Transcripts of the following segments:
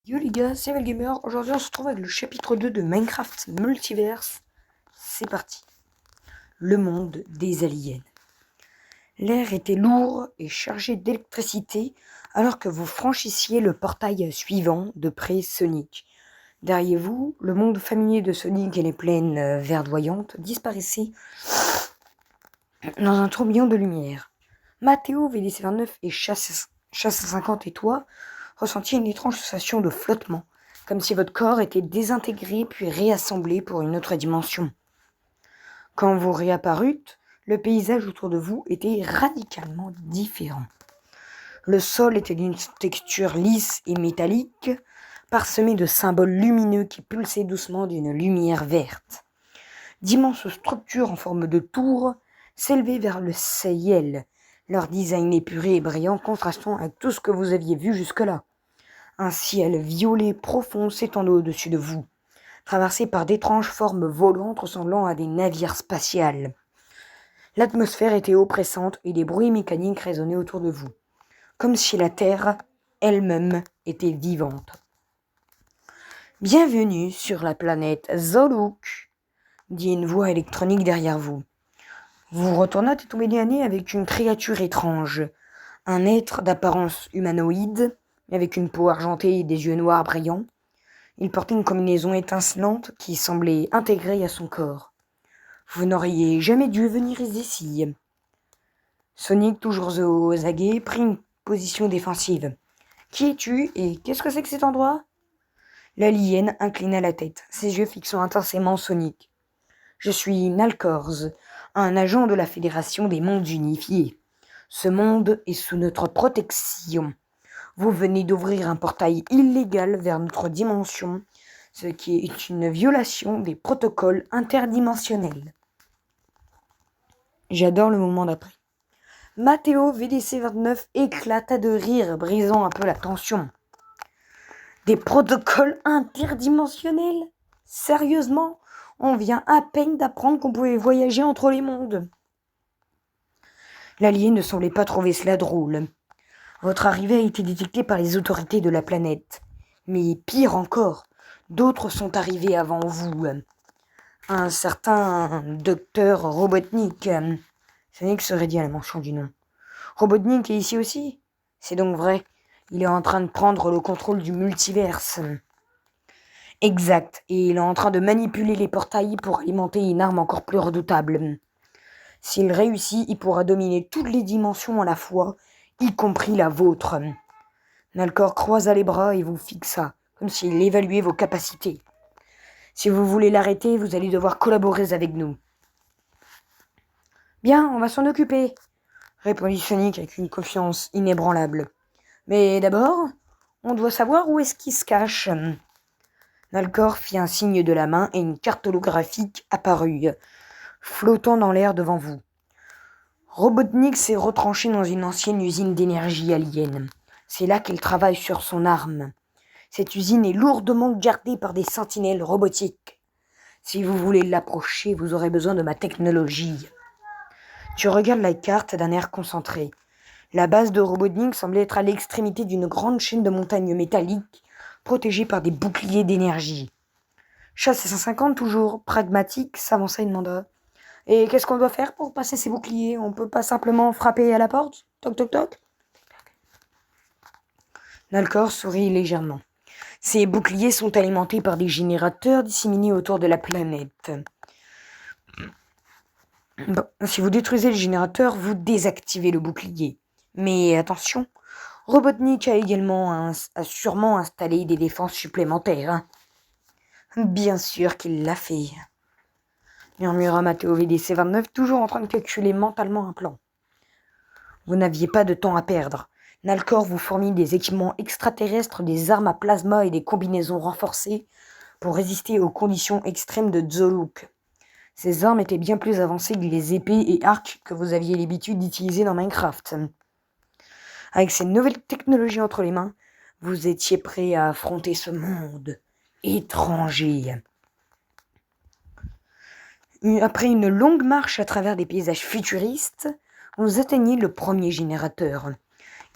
Yo les gars, c'est Valgamer. Aujourd'hui on se retrouve avec le chapitre 2 de Minecraft Multiverse. C'est parti. Le monde des aliens. L'air était lourd et chargé d'électricité alors que vous franchissiez le portail suivant de près Sonic. Derrière vous, le monde familier de Sonic et les plaines verdoyantes disparaissaient dans un tourbillon de lumière. Mathéo, VDC29 et Chasse 50 et toi ressentiez une étrange sensation de flottement, comme si votre corps était désintégré puis réassemblé pour une autre dimension. Quand vous réapparûtes, le paysage autour de vous était radicalement différent. Le sol était d'une texture lisse et métallique, parsemé de symboles lumineux qui pulsaient doucement d'une lumière verte. D'immenses structures en forme de tour s'élevaient vers le ciel, leur design épuré et brillant contrastant avec tout ce que vous aviez vu jusque-là. Un ciel violet profond s'étendait au-dessus de vous, traversé par d'étranges formes volantes ressemblant à des navires spatials. L'atmosphère était oppressante et des bruits mécaniques résonnaient autour de vous, comme si la Terre elle-même était vivante. Bienvenue sur la planète Zoluk, dit une voix électronique derrière vous. Vous retournâtes et tombez nez avec une créature étrange, un être d'apparence humanoïde, avec une peau argentée et des yeux noirs brillants. Il portait une combinaison étincelante qui semblait intégrée à son corps. Vous n'auriez jamais dû venir ici. Sonic, toujours aux aguets, prit une position défensive. Qui es-tu et qu'est-ce que c'est que cet endroit ? L'alien inclina la tête, ses yeux fixant intensément Sonic. Je suis Nalcorz, un agent de la Fédération des Mondes Unifiés. Ce monde est sous notre protection. Vous venez d'ouvrir un portail illégal vers notre dimension, ce qui est une violation des protocoles interdimensionnels. J'adore le moment d'après. Mathéo, VDC29, éclata de rire, brisant un peu la tension. Des protocoles interdimensionnels ? Sérieusement ? On vient à peine d'apprendre qu'on pouvait voyager entre les mondes. L'alien ne semblait pas trouver cela drôle. Votre arrivée a été détectée par les autorités de la planète. Mais pire encore, d'autres sont arrivés avant vous. Un certain docteur Robotnik. Sonic se raidit à la mention du nom. Robotnik est ici aussi ? C'est donc vrai. Il est en train de prendre le contrôle du multiverse. Exact, et il est en train de manipuler les portails pour alimenter une arme encore plus redoutable. S'il réussit, il pourra dominer toutes les dimensions à la fois, y compris la vôtre. Nalcor croisa les bras et vous fixa, comme s'il évaluait vos capacités. Si vous voulez l'arrêter, vous allez devoir collaborer avec nous. Bien, on va s'en occuper, répondit Sonic avec une confiance inébranlable. Mais d'abord, on doit savoir où est-ce qu'il se cache. Nalcor fit un signe de la main et une carte holographique apparut, flottant dans l'air devant vous. Robotnik s'est retranché dans une ancienne usine d'énergie alien. C'est là qu'il travaille sur son arme. Cette usine est lourdement gardée par des sentinelles robotiques. Si vous voulez l'approcher, vous aurez besoin de ma technologie. Tu regardes la carte d'un air concentré. La base de Robotnik semblait être à l'extrémité d'une grande chaîne de montagnes métalliques protégée par des boucliers d'énergie. Chasse 150, toujours pragmatique, s'avança et demanda « Et qu'est-ce qu'on doit faire pour passer ces boucliers ? On peut pas simplement frapper à la porte ? Toc toc toc ?» Nalcor sourit légèrement. Ces boucliers sont alimentés par des générateurs disséminés autour de la planète. Bon, si vous détruisez le générateur, vous désactivez le bouclier. Mais attention, Robotnik a sûrement installé des défenses supplémentaires. Bien sûr qu'il l'a fait, murmura Mathéo VDC29, toujours en train de calculer mentalement un plan. Vous n'aviez pas de temps à perdre. Nalcor vous fournit des équipements extraterrestres, des armes à plasma et des combinaisons renforcées pour résister aux conditions extrêmes de Zoluk. Ces armes étaient bien plus avancées que les épées et arcs que vous aviez l'habitude d'utiliser dans Minecraft. Avec ces nouvelles technologies entre les mains, vous étiez prêt à affronter ce monde étranger. Après une longue marche à travers des paysages futuristes, vous atteignez le premier générateur.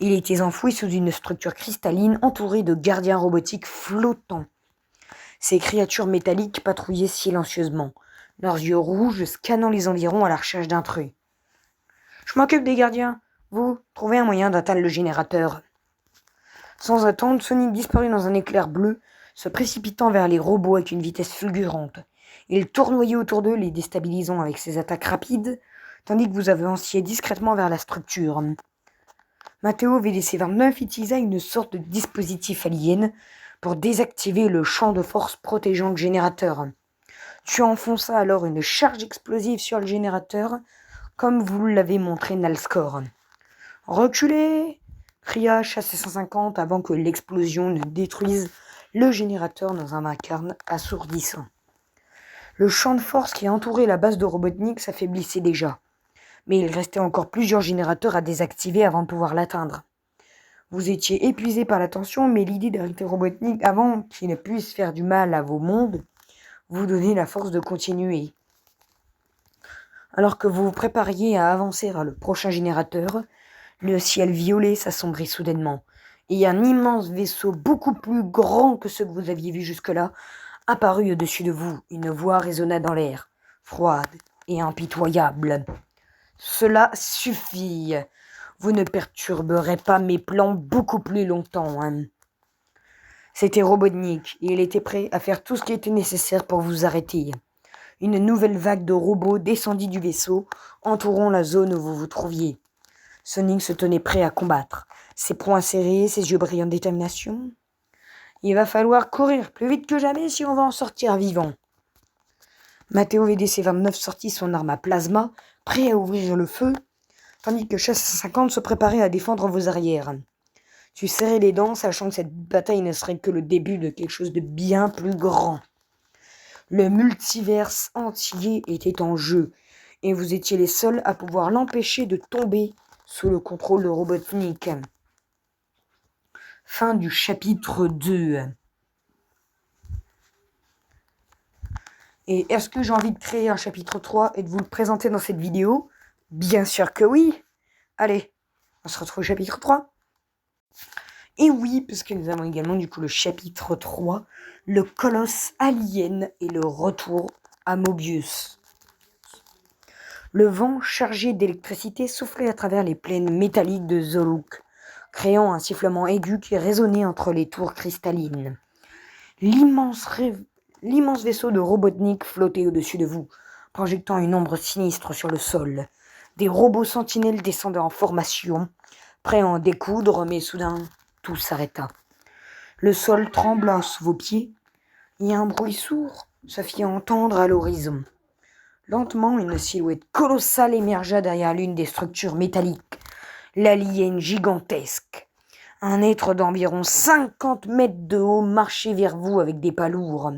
Il était enfoui sous une structure cristalline entourée de gardiens robotiques flottants. Ces créatures métalliques patrouillaient silencieusement, leurs yeux rouges scannant les environs à la recherche d'intrus. « Je m'occupe des gardiens. Vous, trouvez un moyen d'atteindre le générateur. » Sans attendre, Sonic disparut dans un éclair bleu, se précipitant vers les robots avec une vitesse fulgurante. Il tournoyait autour d'eux, les déstabilisant avec ses attaques rapides, tandis que vous avanciez discrètement vers la structure. Matteo VDC-29 utilisa une sorte de dispositif alien pour désactiver le champ de force protégeant le générateur. Tu enfonças alors une charge explosive sur le générateur, comme vous l'avez montré Nalscor. « Reculez !» cria HC-150 avant que l'explosion ne détruise le générateur dans un vacarme assourdissant. Le champ de force qui entourait la base de Robotnik s'affaiblissait déjà, mais il restait encore plusieurs générateurs à désactiver avant de pouvoir l'atteindre. Vous étiez épuisé par la tension, mais l'idée d'arrêter Robotnik avant qu'il ne puisse faire du mal à vos mondes vous donnait la force de continuer. Alors que vous vous prépariez à avancer vers le prochain générateur, le ciel violet s'assombrit soudainement, et un immense vaisseau beaucoup plus grand que ceux que vous aviez vus jusque-là apparut au-dessus de vous. Une voix résonna dans l'air, froide et impitoyable. « Cela suffit. Vous ne perturberez pas mes plans beaucoup plus longtemps. Hein. » C'était Robotnik, et il était prêt à faire tout ce qui était nécessaire pour vous arrêter. Une nouvelle vague de robots descendit du vaisseau, entourant la zone où vous vous trouviez. Sonic se tenait prêt à combattre, ses poings serrés, ses yeux brillants de détermination. Il va falloir courir plus vite que jamais si on va en sortir vivant. Matteo VDC-29 sortit son arme à plasma, prêt à ouvrir le feu, tandis que HC-150 se préparait à défendre vos arrières. Tu serrais les dents, sachant que cette bataille ne serait que le début de quelque chose de bien plus grand. Le multiverse entier était en jeu, et vous étiez les seuls à pouvoir l'empêcher de tomber sous le contrôle de Robotnik. Fin du chapitre 2. Et est-ce que j'ai envie de créer un chapitre 3 et de vous le présenter dans cette vidéo? Bien sûr que oui. Allez, on se retrouve au chapitre 3. Et oui, parce que nous avons également du coup le chapitre 3, le colosse alien et le retour à Mobius. Le vent chargé d'électricité soufflait à travers les plaines métalliques de Zoluk, créant un sifflement aigu qui résonnait entre les tours cristallines. L'immense vaisseau de Robotnik flottait au-dessus de vous, projetant une ombre sinistre sur le sol. Des robots sentinelles descendaient en formation, prêts à en découdre, mais soudain, tout s'arrêta. Le sol trembla sous vos pieds, et un bruit sourd se fit entendre à l'horizon. Lentement, une silhouette colossale émergea derrière l'une des structures métalliques, l'alien gigantesque. Un être d'environ 50 mètres de haut marchait vers vous avec des pas lourds.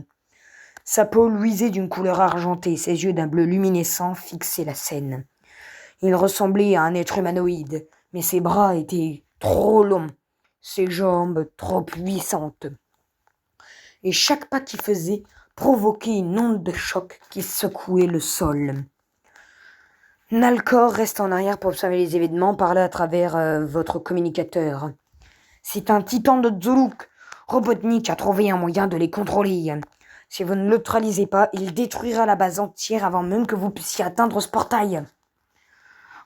Sa peau luisait d'une couleur argentée, ses yeux d'un bleu luminescent fixaient la scène. Il ressemblait à un être humanoïde, mais ses bras étaient trop longs, ses jambes trop puissantes. Et chaque pas qu'il faisait provoquait une onde de choc qui secouait le sol. Nalcor reste en arrière pour observer les événements, parler à travers votre communicateur. C'est un titan de Zoluk. Robotnik a trouvé un moyen de les contrôler. Si vous ne le neutralisez pas, il détruira la base entière avant même que vous puissiez atteindre ce portail.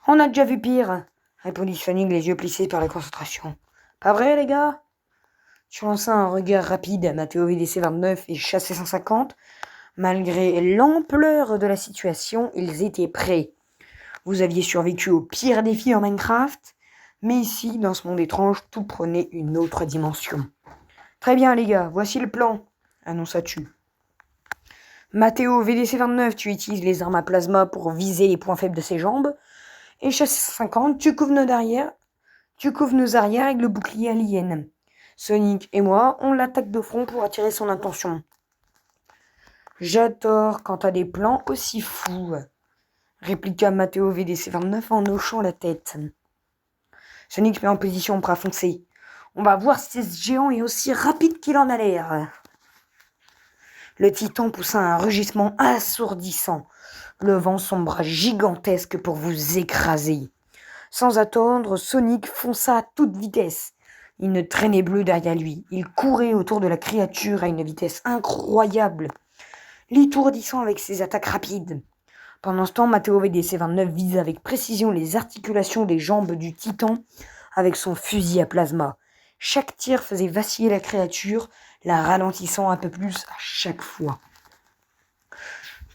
On a déjà vu pire, répondit Sonic, les yeux plissés par la concentration. Pas vrai, les gars? Tu lanças un regard rapide à Matteo VDC-29 et HC-150. Malgré l'ampleur de la situation, ils étaient prêts. Vous aviez survécu au pire défi en Minecraft, mais ici, dans ce monde étrange, tout prenait une autre dimension. Très bien, les gars, voici le plan, annonça-tu. Matteo VDC-29, tu utilises les armes à plasma pour viser les points faibles de ses jambes. Et HC-150, tu couvres nos arrières avec le bouclier alien. Sonic et moi, on l'attaque de front pour attirer son attention. J'adore quand t'as des plans aussi fous, répliqua Matteo VDC-29 en hochant la tête. Sonic se met en position pour foncer. On va voir si ce géant est aussi rapide qu'il en a l'air. Le titan poussa un rugissement assourdissant, levant son bras gigantesque pour vous écraser. Sans attendre, Sonic fonça à toute vitesse. Il ne traînait plus derrière lui. Il courait autour de la créature à une vitesse incroyable, l'étourdissant avec ses attaques rapides. Pendant ce temps, Matteo VDC-29 vise avec précision les articulations des jambes du titan avec son fusil à plasma. Chaque tir faisait vaciller la créature, la ralentissant un peu plus à chaque fois.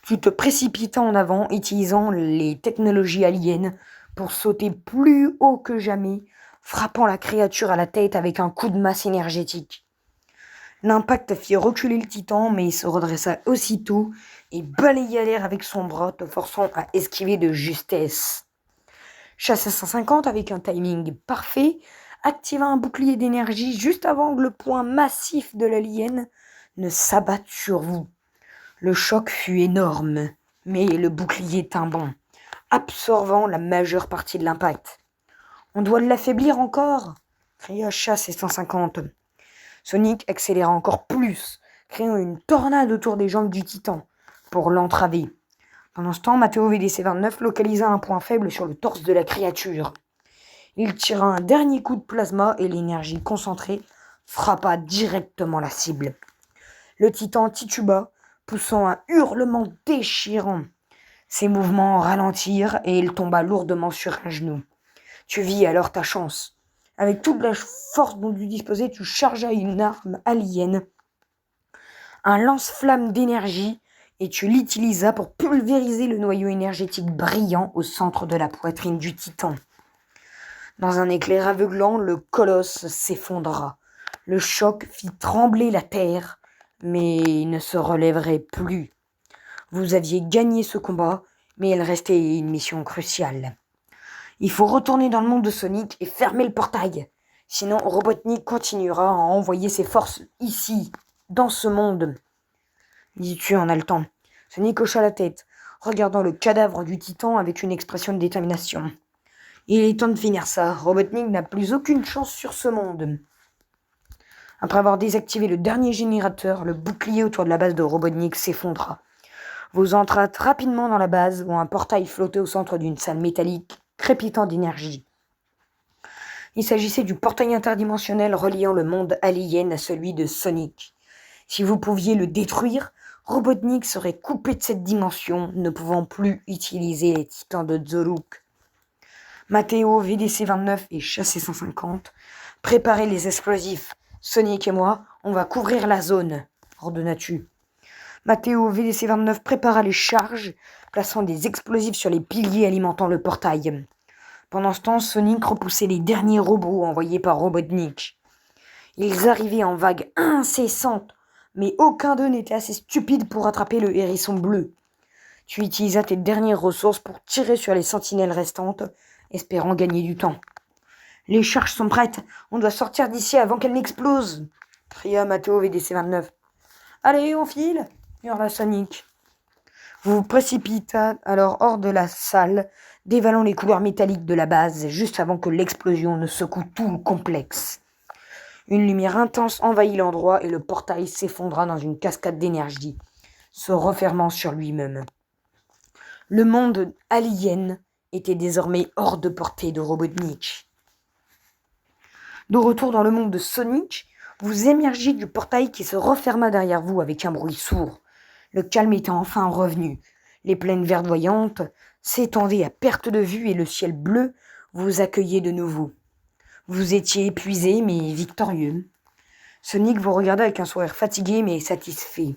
Tu te précipitas en avant, utilisant les technologies aliens pour sauter plus haut que jamais, frappant la créature à la tête avec un coup de masse énergétique. L'impact fit reculer le titan, mais il se redressa aussitôt et balaya l'air avec son bras, te forçant à esquiver de justesse. Chassé 150 avec un timing parfait, activa un bouclier d'énergie juste avant que le poing massif de l'alien ne s'abatte sur vous. Le choc fut énorme, mais le bouclier tint bon, absorbant la majeure partie de l'impact. « On doit l'affaiblir encore !» cria Chassé 150. Sonic accéléra encore plus, créant une tornade autour des jambes du titan pour l'entraver. Pendant ce temps, Matteo VDC-29 localisa un point faible sur le torse de la créature. Il tira un dernier coup de plasma et l'énergie concentrée frappa directement la cible. Le titan tituba, poussant un hurlement déchirant. Ses mouvements ralentirent et il tomba lourdement sur un genou. Tu vis alors ta chance. Avec toute la force dont tu disposais, tu chargeas une arme alien, un lance-flamme d'énergie, et tu l'utilisas pour pulvériser le noyau énergétique brillant au centre de la poitrine du titan. Dans un éclair aveuglant, le colosse s'effondra. Le choc fit trembler la terre, mais il ne se relèverait plus. Vous aviez gagné ce combat, mais il restait une mission cruciale. Il faut retourner dans le monde de Sonic et fermer le portail. Sinon, Robotnik continuera à envoyer ses forces ici, dans ce monde. Dis-tu en haletant. Sonic hocha la tête, regardant le cadavre du titan avec une expression de détermination. Il est temps de finir ça. Robotnik n'a plus aucune chance sur ce monde. Après avoir désactivé le dernier générateur, le bouclier autour de la base de Robotnik s'effondra. Vous entreâtes rapidement dans la base où un portail flottait au centre d'une salle métallique crépitant d'énergie. Il s'agissait du portail interdimensionnel reliant le monde alien à celui de Sonic. Si vous pouviez le détruire, Robotnik serait coupé de cette dimension, ne pouvant plus utiliser les titans de Zoluk. Matteo, VDC-29 et Chassé 150 préparaient les explosifs. Sonic et moi, on va couvrir la zone, ordonna-tu. Matteo, VDC-29 prépara les charges, plaçant des explosifs sur les piliers alimentant le portail. Pendant ce temps, Sonic repoussait les derniers robots envoyés par Robotnik. Ils arrivaient en vagues incessantes, mais aucun d'eux n'était assez stupide pour attraper le hérisson bleu. Tu utilisas tes dernières ressources pour tirer sur les sentinelles restantes, espérant gagner du temps. « Les charges sont prêtes, on doit sortir d'ici avant qu'elles n'explosent !» cria Matteo VDC-29. « Allez, on file !» hurla Sonic. Vous vous précipitâtes alors hors de la salle, dévalant les couleurs métalliques de la base, juste avant que l'explosion ne secoue tout le complexe. Une lumière intense envahit l'endroit et le portail s'effondra dans une cascade d'énergie, se refermant sur lui-même. Le monde alien était désormais hors de portée de Robotnik. De retour dans le monde de Sonic, vous émergez du portail qui se referma derrière vous avec un bruit sourd. Le calme était enfin revenu. Les plaines verdoyantes s'étendaient à perte de vue et le ciel bleu vous accueillait de nouveau. Vous étiez épuisé mais victorieux. Sonic vous regardait avec un sourire fatigué mais satisfait.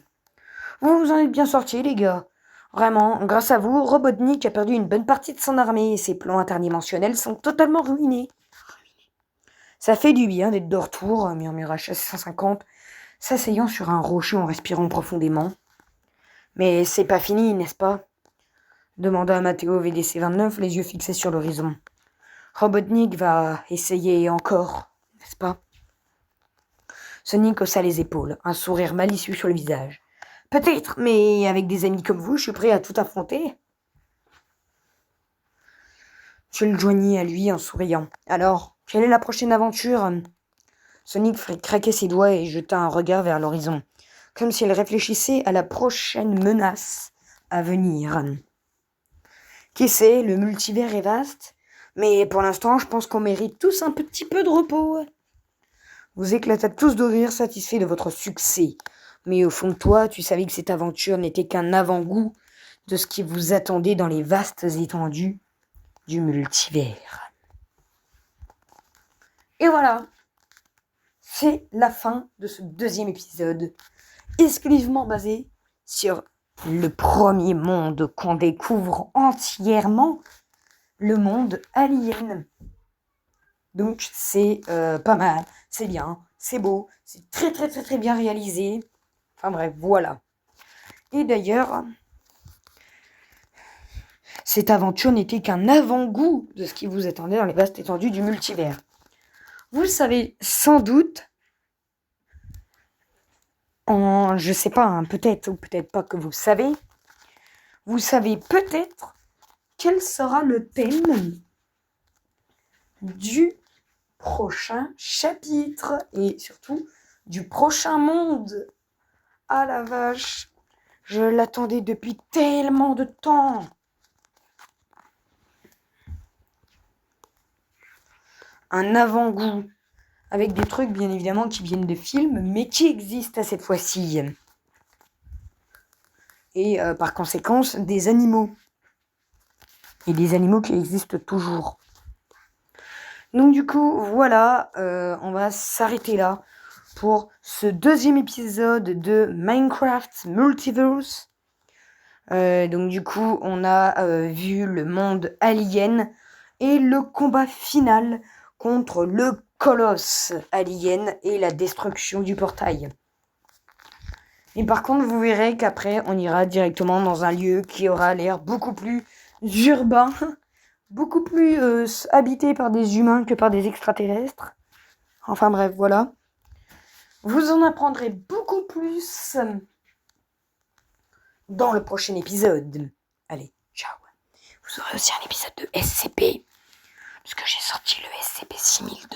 Vous vous en êtes bien sortis, les gars. Vraiment, grâce à vous, Robotnik a perdu une bonne partie de son armée et ses plans interdimensionnels sont totalement ruinés. Ça fait du bien d'être de retour, murmura Chassé 150, s'asseyant sur un rocher en respirant profondément. Mais c'est pas fini, n'est-ce pas? Demanda Matteo VDC-29, les yeux fixés sur l'horizon. Robotnik va essayer encore, n'est-ce pas? Sonic haussa les épaules, un sourire malicieux sur le visage. Peut-être, mais avec des amis comme vous, je suis prêt à tout affronter. Je le joignis à lui en souriant. Alors, quelle est la prochaine aventure? Sonic fit craquer ses doigts et jeta un regard vers l'horizon, comme s'il réfléchissait à la prochaine menace à venir. Qui sait, le multivers est vaste. Mais pour l'instant, je pense qu'on mérite tous un petit peu de repos. Vous éclatâtes tous de rire, satisfaits de votre succès. Mais au fond de toi, tu savais que cette aventure n'était qu'un avant-goût de ce qui vous attendait dans les vastes étendues du multivers. Et voilà, c'est la fin de ce deuxième épisode, exclusivement basé sur le premier monde qu'on découvre entièrement, le monde alien. Donc c'est pas mal, c'est bien, c'est beau, c'est très très très très bien réalisé. Enfin bref, voilà. Et d'ailleurs, cette aventure n'était qu'un avant-goût de ce qui vous attendait dans les vastes étendues du multivers. Vous savez sans doute, je sais pas, hein, peut-être ou peut-être pas que vous savez peut-être quel sera le thème du prochain chapitre et surtout du prochain monde. Ah la vache, je l'attendais depuis tellement de temps. Un avant-goût avec des trucs bien évidemment qui viennent de films mais qui existent à cette fois-ci. Et par conséquent des animaux. Et des animaux qui existent toujours. Donc du coup, voilà, on va s'arrêter là pour ce deuxième épisode de Minecraft Multiverse. Donc du coup, on a vu le monde alien et le combat final contre le colosse alien et la destruction du portail. Et par contre, vous verrez qu'après, on ira directement dans un lieu qui aura l'air beaucoup plus urbain, beaucoup plus habité par des humains que par des extraterrestres. Enfin bref, voilà. Vous en apprendrez beaucoup plus dans le prochain épisode. Allez, ciao. Vous aurez aussi un épisode de SCP, puisque j'ai sorti le SCP-6000